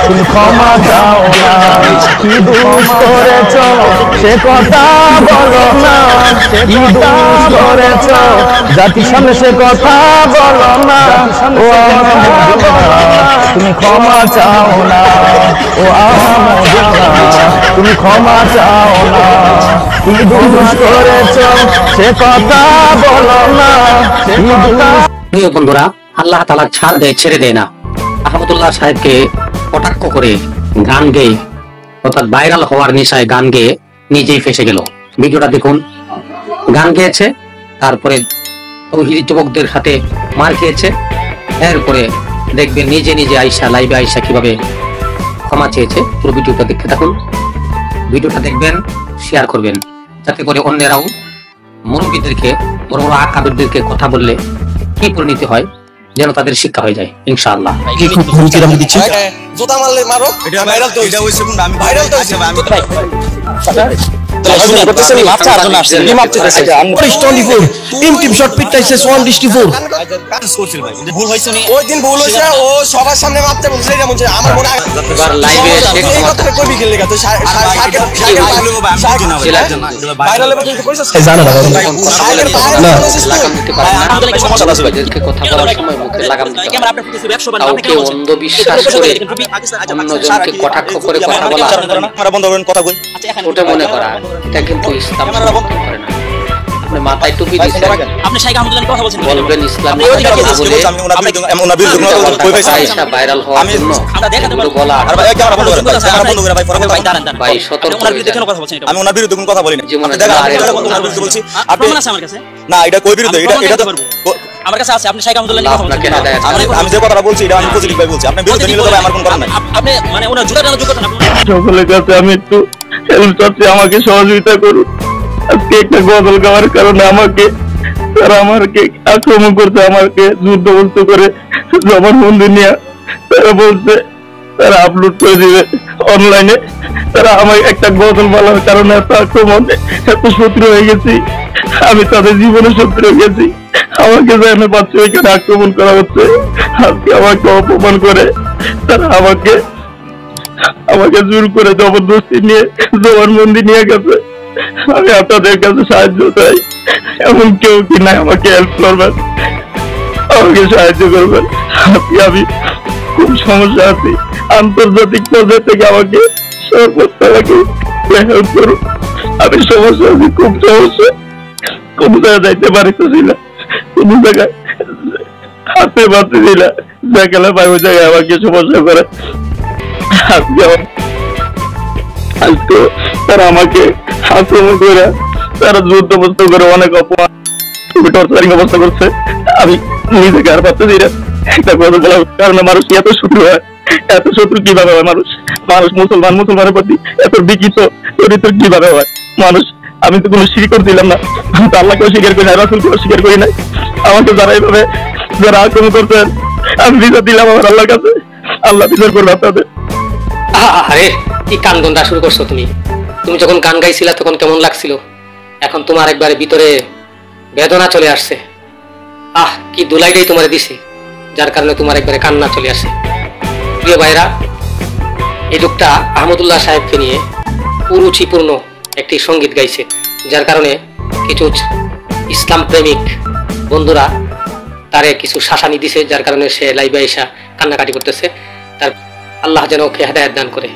তুমি ক্ষমা চাও না। কি দোষ করেছ সে কথা বলো না, কি দোষ করেছ জাতির সামনে সে কথা বলো না। ও তুমি ক্ষমা চাও না, ও তুমি ক্ষমা চাও না। কি দোষ করেছ সে কথা বলো না। প্রিয় বন্ধুরা, আল্লাহ তাআলা ছাড় দেয়, ছেড়ে দেয় না। আহমদুল্লাহ সাহেবকে কটাক্ষ করে গান গেয়ে অর্থাৎ ভাইরাল হওয়ার নেশায় গান গেয়ে নিজেই ফেসে গেল। ভিডিওটা দেখুন। গান গেয়েছে, তারপরে তৌহিদি যুবকদের সাথে মার খেয়েছে, এরপরে দেখবেন নিজে নিজে আইসা লাইভে আইসা কিভাবে ক্ষমা চেয়েছে। পুরো ভিডিওটা দেখতে থাকুন। ভিডিওটা দেখবেন, শেয়ার করবেন, যাতে করে অন্যরাও মুরব্বীদেরকে, বড় বড় আকাবিরদেরকে কথা বললে কি পরিণতি হয় যেন তাদের শিক্ষা হয়ে যায় ইনশাআল্লাহ। খুব হুমকি দাম দিচ্ছি, জুতা মারলে মারো। এটা ভাইরাল তো এটা হইছে, কোন আমি ভাইরাল তো হইছে। আমি ওই দিন ভুল হইছে, ও সবার সামনে মারতে বলছে। এটা মনে আমার মনে এবার লাইভে এসে কথা কইবি কি লাগা তো ভাইরালে বলতে কইছস জানা না সমস্যা আছে ভাইদেরকে কথা বলার সময় মুখে লাগাম দিতে হয়। কাউকে অন্ধবিশ্বাস করে অন্যজনকে কটাক্ষ করে কথা বলা, বন্ধ করেন কথা কই, ওটা মনে করা, এটা কিন্তু ইসলাম সমর্থন করে না। আপনি মাথায় টুপি দিয়েছেন, আপনি শাইখ আহমদুল্লাহ কথা বলছেন, বলবেন ইসলাম আমি ওনা বিরুদ্ধে কই পাইছি আয়েশা ভাইরাল হওয়ার জন্য আমরা দেখাতে পারবো বলা। আর ভাই ক্যামেরা বন্ধ করেন, ক্যামেরা বন্ধ করে ভাই পরে ভাই দাঁড়ান ভাই সতর্ক ওনার হয়ে বিরুদ্ধে কেন যান। কথা বলছেন? এটা আমি ওনা বিরুদ্ধে কোনো কথা বলি না। জীবনে দেখা আর এরকম ওনার বিরুদ্ধে বলছি। আপনি প্রমাণ আছে আমার কাছে, না এটা কই বিরুদ্ধে, এটা এটা তো আমার কাছে আছে। আপনি শাইখ আহমদুল্লাহ কথা আপনাকে বলছেন, হেদায়েত আমি যে কথাটা বলছি এটা আমি পজিটিভ ভাই বলছি। আপনি বিরুদ্ধে নিলে তো আমার কোনো কারণ নাই। আপনি মানে ওনার জুতা টানার যোগ্যতা না। সকলের কাছে আমি একটু হেল্প চাচ্ছি, আমাকে সহযোগিতা করুন। আজকে একটা গজল গাওয়ার কারণে তারা আমাকে আক্রমণ করছে, আমাকে যুদ্ধবস্ত করে জবানবন্দি নিয়ে তারা বলছে তারা আপলোড করে দিবে অনলাইনে। তারা আমাকে একটা গজল বলার কারণে এত আক্রমণ, এত শত্রু হয়ে গেছি, আমি তাদের জীবনে শত্রু হয়ে গেছি। আমাকে জানে পাচ্ছে ওইখানে আক্রমণ করা হচ্ছে, আজকে আমাকে অপমান করে তারা আমাকে জোর করে জবরদস্তি নিয়ে জবানবন্দি নিয়ে গেছে। আমি আপনাদের কাছে সাহায্য চাই, এমন কেউ কি নাই আমাকে হেল্প করবেন, আমাকে সাহায্য করবেন। আমি খুব সমস্যা আছি, আন্তর্জাতিক পর্যায়ে থেকে আমাকে সর্বোচ্চ হেল্প করুন। আমি সমস্যা আছি, খুব সমস্যা, কোনো জায়গায় যাইতে পারতেছি না, কোনো জায়গায় হাতে পারতেছি না, যেখানে পাই ওই জায়গায় আমাকে সমস্যা করে। আজকে তারা আমাকে আক্রমণ করে, তারা যুদ্ধবস্ত করে অনেক অপমান টর্চারিং অবস্থা করছে। আমি নিজেকে আর পারতেছি না একটা কথা বলার কারণে। মানুষ এত শত্রু হয়, এত শত্রু কিভাবে হয়? মানুষ মুসলমানের প্রতি এত বিকৃত চরিত্র কিভাবে হয়? মানুষ, আমি তো কোনো শিরক করছিলাম না, আমি তো আল্লাহকেও স্বীকার করি না, রাসূলকেও স্বীকার করি নাই। আমাকে যারা আক্রমণ করছেন, আমি বিচার দিলাম আমার আল্লাহর কাছে, আল্লাহ বিচার করবে আপনাদের। আরে কি গান গন্ধা শুরু করছো তুমি? তুমি যখন গান গাইছিলা তখন কেমন লাগছিল? এখন তোমার একবারে ভিতরে বেদনা চলে আসছে। কি দুলাইটাই তোমারে দিছে, যার কারণে তোমার একবারে কান্না চলে আসে। প্রিয় ভাইরা, এই লোকটা আহমদুল্লাহ সাহেবকে নিয়ে কুরুচিপূর্ণ একটি সঙ্গীত গাইছে, যার কারণে কিছু ইসলাম প্রেমিক বন্ধুরা তারে কিছু শাসানি দিছে, যার কারণে সে লাইভে আইসা কান্নাকাটি করতেছে। তার আল্লাহ যেন ওকে হেদায়েত দান করে।